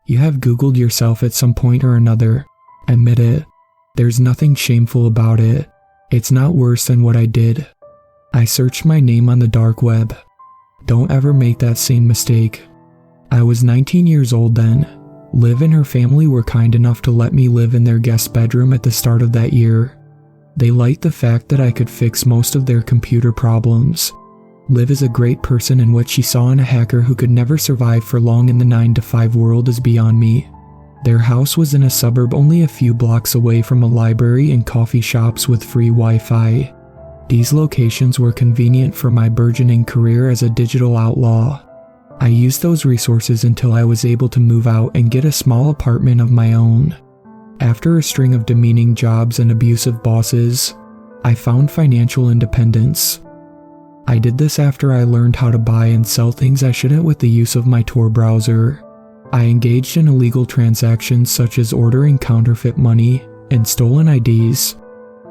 You have Googled yourself at some point or another. Admit it. There's nothing shameful about it. It's not worse than what I did. I searched my name on the dark web. Don't ever make that same mistake. I was 19 years old then. Liv and her family were kind enough to let me live in their guest bedroom at the start of that year. They liked the fact that I could fix most of their computer problems. Liv is a great person, and what she saw in a hacker who could never survive for long in the 9-to-5 world is beyond me. Their house was in a suburb only a few blocks away from a library and coffee shops with free Wi-Fi. These locations were convenient for my burgeoning career as a digital outlaw. I used those resources until I was able to move out and get a small apartment of my own. After a string of demeaning jobs and abusive bosses, I found financial independence. I did this after I learned how to buy and sell things I shouldn't with the use of my Tor browser. I engaged in illegal transactions such as ordering counterfeit money and stolen IDs.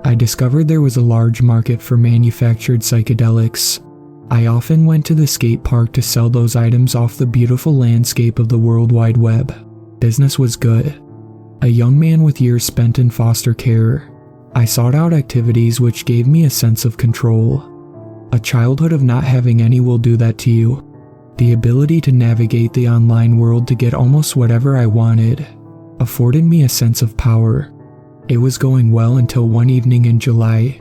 I discovered there was a large market for manufactured psychedelics. I often went to the skate park to sell those items off the beautiful landscape of the World Wide Web. Business was good. A young man with years spent in foster care, I sought out activities which gave me a sense of control. A childhood of not having any will do that to you. The ability to navigate the online world to get almost whatever I wanted afforded me a sense of power. It was going well until one evening in July.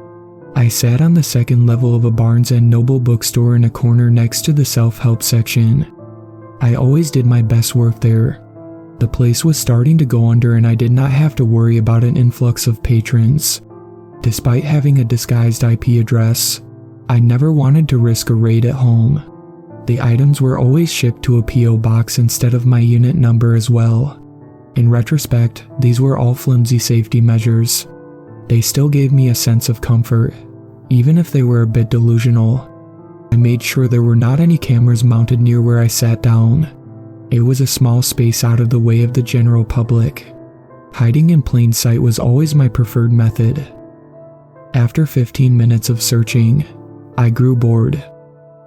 I sat on the second level of a Barnes & Noble bookstore in a corner next to the self-help section. I always did my best work there. The place was starting to go under and I did not have to worry about an influx of patrons. Despite having a disguised IP address, I never wanted to risk a raid at home. The items were always shipped to a P.O. box instead of my unit number as well. In retrospect, these were all flimsy safety measures. They still gave me a sense of comfort, even if they were a bit delusional. I made sure there were not any cameras mounted near where I sat down. It was a small space out of the way of the general public. Hiding in plain sight was always my preferred method. After 15 minutes of searching, I grew bored.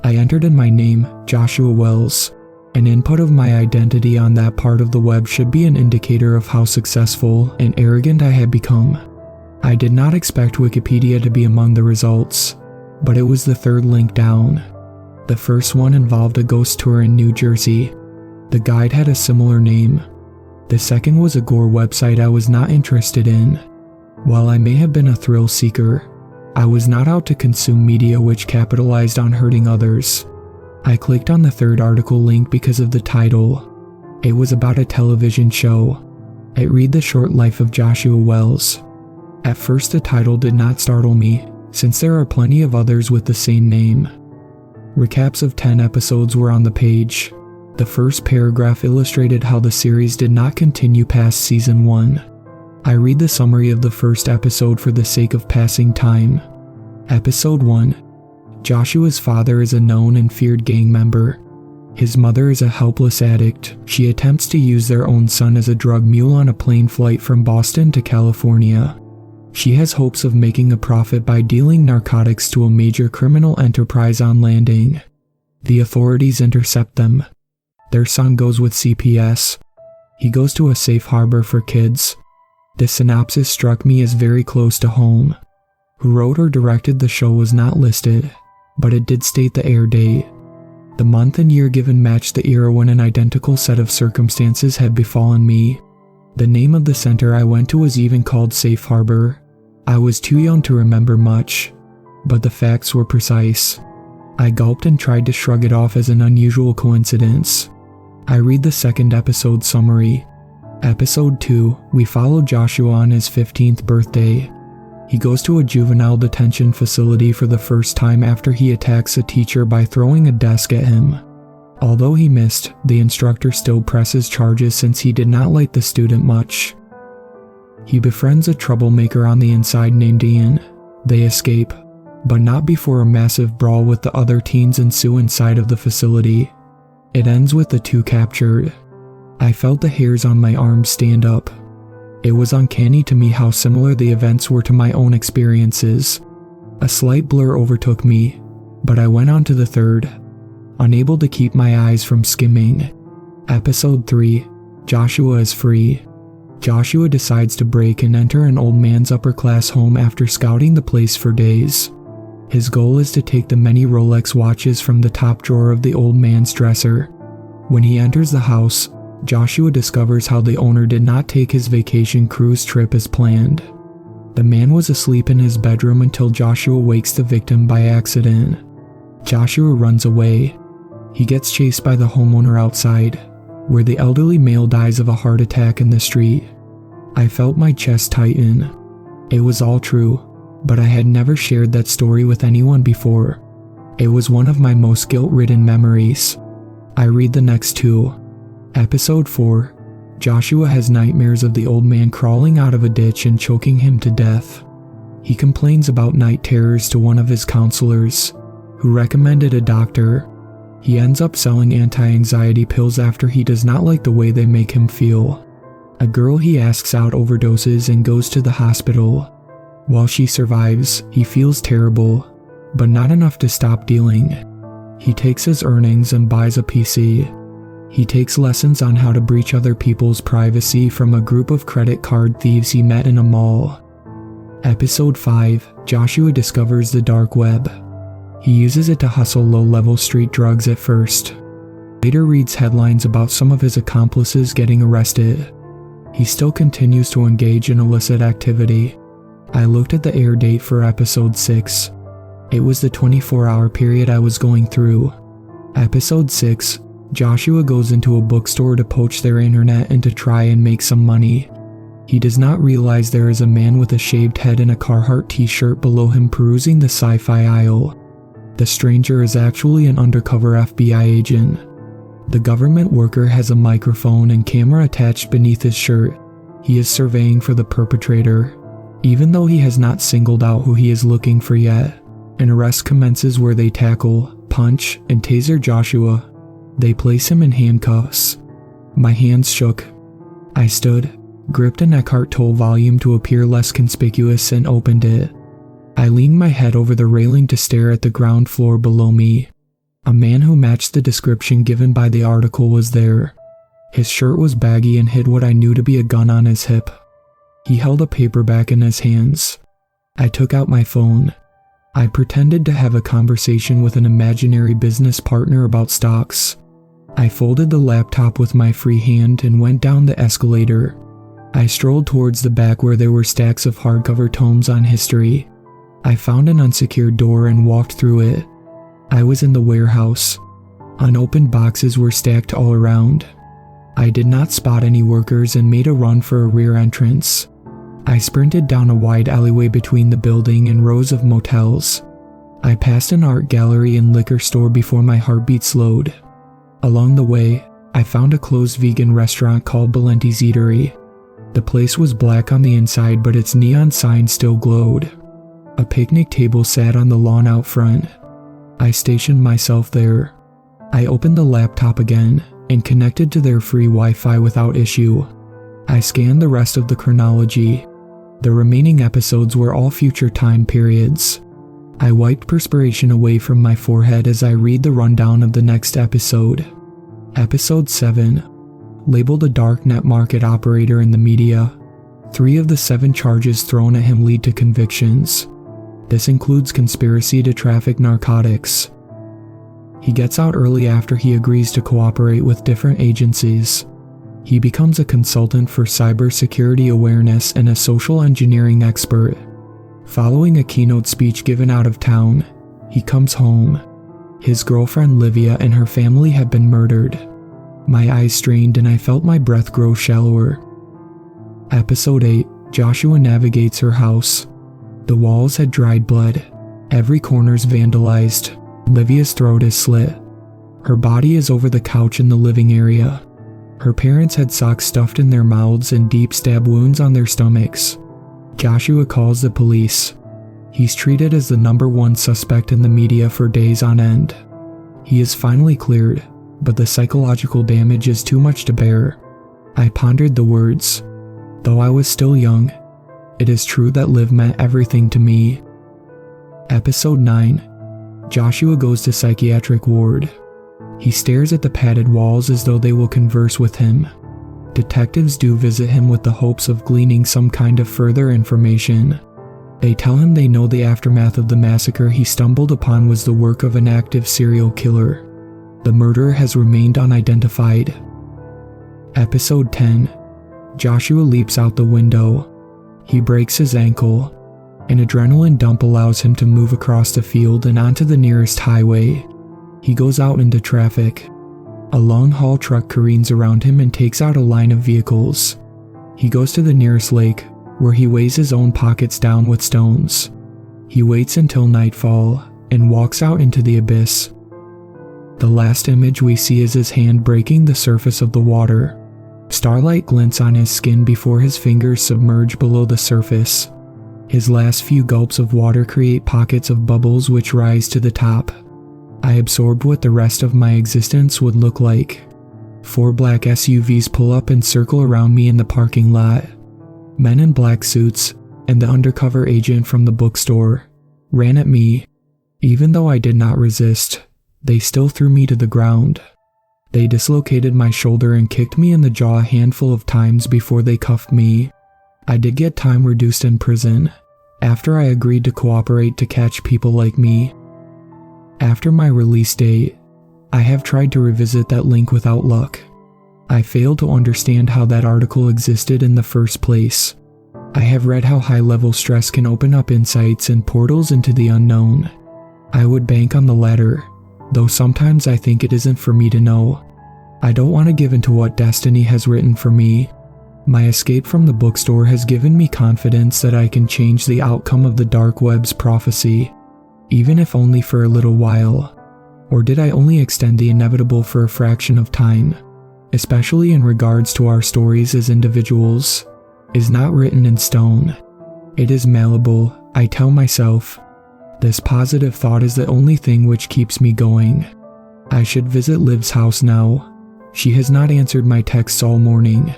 I entered in my name, Joshua Wells. An input of my identity on that part of the web should be an indicator of how successful and arrogant I had become. I did not expect Wikipedia to be among the results, but it was the third link down. The first one involved a ghost tour in New Jersey. The guide had a similar name. The second was a gore website I was not interested in. While I may have been a thrill seeker, I was not out to consume media which capitalized on hurting others. I clicked on the third article link because of the title. It was about a television show. It read The Short Life of Joshua Wells. At first the title did not startle me, since there are plenty of others with the same name. Recaps of 10 episodes were on the page. The first paragraph illustrated how the series did not continue past season 1. I read the summary of the first episode for the sake of passing time. Episode 1. Joshua's father is a known and feared gang member. His mother is a helpless addict. She attempts to use their own son as a drug mule on a plane flight from Boston to California. She has hopes of making a profit by dealing narcotics to a major criminal enterprise on landing. The authorities intercept them. Their son goes with CPS. He goes to a safe harbor for kids. The synopsis struck me as very close to home. Who wrote or directed the show was not listed, but it did state the air date. The month and year given matched the era when an identical set of circumstances had befallen me. The name of the center I went to was even called Safe Harbor. I was too young to remember much, but the facts were precise. I gulped and tried to shrug it off as an unusual coincidence. I read the second episode summary. Episode 2, we follow Joshua on his 15th birthday. He goes to a juvenile detention facility for the first time after he attacks a teacher by throwing a desk at him. Although he missed, the instructor still presses charges since he did not like the student much. He befriends a troublemaker on the inside named Ian. They escape, but not before a massive brawl with the other teens ensue inside of the facility. It ends with the two captured. I felt the hairs on my arms stand up. It was uncanny to me how similar the events were to my own experiences. A slight blur overtook me, but I went on to the third, unable to keep my eyes from skimming. Episode 3, Joshua is free. Joshua decides to break and enter an old man's upper-class home after scouting the place for days. His goal is to take the many Rolex watches from the top drawer of the old man's dresser. When he enters the house, Joshua discovers how the owner did not take his vacation cruise trip as planned. The man was asleep in his bedroom until Joshua wakes the victim by accident. Joshua runs away. He gets chased by the homeowner outside, where the elderly male dies of a heart attack in the street. I felt my chest tighten. It was all true, but I had never shared that story with anyone before. It was one of my most guilt-ridden memories. I read the next two. Episode 4. Joshua has nightmares of the old man crawling out of a ditch and choking him to death. He complains about night terrors to one of his counselors, who recommended a doctor. He ends up selling anti-anxiety pills after he does not like the way they make him feel. A girl he asks out overdoses and goes to the hospital. While she survives, he feels terrible, but not enough to stop dealing. He takes his earnings and buys a PC. He takes lessons on how to breach other people's privacy from a group of credit card thieves he met in a mall. Episode 5. Joshua discovers the dark web. He uses it to hustle low-level street drugs at first. Later reads headlines about some of his accomplices getting arrested. He still continues to engage in illicit activity. I looked at the air date for episode 6. It was the 24-hour period I was going through. Episode 6. Joshua goes into a bookstore to poach their internet and to try and make some money. He does not realize there is a man with a shaved head and a Carhartt t-shirt below him perusing the sci-fi aisle. The stranger is actually an undercover FBI agent. The government worker has a microphone and camera attached beneath his shirt. He is surveying for the perpetrator. Even though he has not singled out who he is looking for yet, an arrest commences where they tackle, punch, and taser Joshua. They place him in handcuffs. My hands shook. I stood, gripped an Eckhart Tolle volume to appear less conspicuous, and opened it. I leaned my head over the railing to stare at the ground floor below me. A man who matched the description given by the article was there. His shirt was baggy and hid what I knew to be a gun on his hip. He held a paperback in his hands. I took out my phone. I pretended to have a conversation with an imaginary business partner about stocks. I folded the laptop with my free hand and went down the escalator. I strolled towards the back where there were stacks of hardcover tomes on history. I found an unsecured door and walked through it. I was in the warehouse. Unopened boxes were stacked all around. I did not spot any workers and made a run for a rear entrance. I sprinted down a wide alleyway between the building and rows of motels. I passed an art gallery and liquor store before my heartbeat slowed. Along the way, I found a closed vegan restaurant called Valenti's Eatery. The place was black on the inside, but its neon sign still glowed. A picnic table sat on the lawn out front. I stationed myself there. I opened the laptop again and connected to their free Wi-Fi without issue. I scanned the rest of the chronology. The remaining episodes were all future time periods. I wiped perspiration away from my forehead as I read the rundown of the next episode. Episode 7. Labeled a dark net market operator in the media. 3 of the 7 charges thrown at him lead to convictions. This includes conspiracy to traffic narcotics. He gets out early after he agrees to cooperate with different agencies. He becomes a consultant for cybersecurity awareness and a social engineering expert. Following a keynote speech given out of town, he comes home. His girlfriend Livia and her family have been murdered. My eyes strained and I felt my breath grow shallower. Episode 8. Joshua navigates her house. The walls had dried blood. Every corner's vandalized. Livia's throat is slit. Her body is over the couch in the living area. Her parents had socks stuffed in their mouths and deep stab wounds on their stomachs. Joshua calls the police. He's treated as the #1 suspect in the media for days on end. He is finally cleared, but the psychological damage is too much to bear. I pondered the words. Though I was still young, it is true that Liv meant everything to me. Episode 9. Joshua goes to psychiatric ward. He stares at the padded walls as though they will converse with him. Detectives do visit him with the hopes of gleaning some kind of further information. They tell him they know the aftermath of the massacre he stumbled upon was the work of an active serial killer. The murderer has remained unidentified. Episode 10. Joshua leaps out the window. He breaks his ankle. An adrenaline dump allows him to move across the field and onto the nearest highway. He goes out into traffic. A long-haul truck careens around him and takes out a line of vehicles. He goes to the nearest lake, where he weighs his own pockets down with stones. He waits until nightfall and walks out into the abyss. The last image we see is his hand breaking the surface of the water. Starlight glints on his skin before his fingers submerge below the surface. His last few gulps of water create pockets of bubbles which rise to the top. I absorb what the rest of my existence would look like. 4 black SUVs pull up and circle around me in the parking lot. Men in black suits, and the undercover agent from the bookstore, ran at me. Even though I did not resist, they still threw me to the ground. They dislocated my shoulder and kicked me in the jaw a handful of times before they cuffed me. I did get time reduced in prison, after I agreed to cooperate to catch people like me. After my release date, I have tried to revisit that link without luck. I failed to understand how that article existed in the first place. I have read how high-level stress can open up insights and portals into the unknown. I would bank on the latter, though sometimes I think it isn't for me to know. I don't want to give into what destiny has written for me. My escape from the bookstore has given me confidence that I can change the outcome of the dark web's prophecy, even if only for a little while. Or did I only extend the inevitable for a fraction of time? Especially in regards to our stories as individuals, is not written in stone. It is malleable, I tell myself. This positive thought is the only thing which keeps me going. I should visit Liv's house now. She has not answered my texts all morning.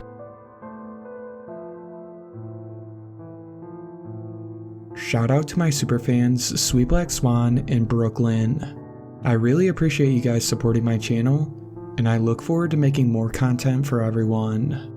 Shout out to my superfans Sweet Black Swan and Brooklyn. I really appreciate you guys supporting my channel, and I look forward to making more content for everyone.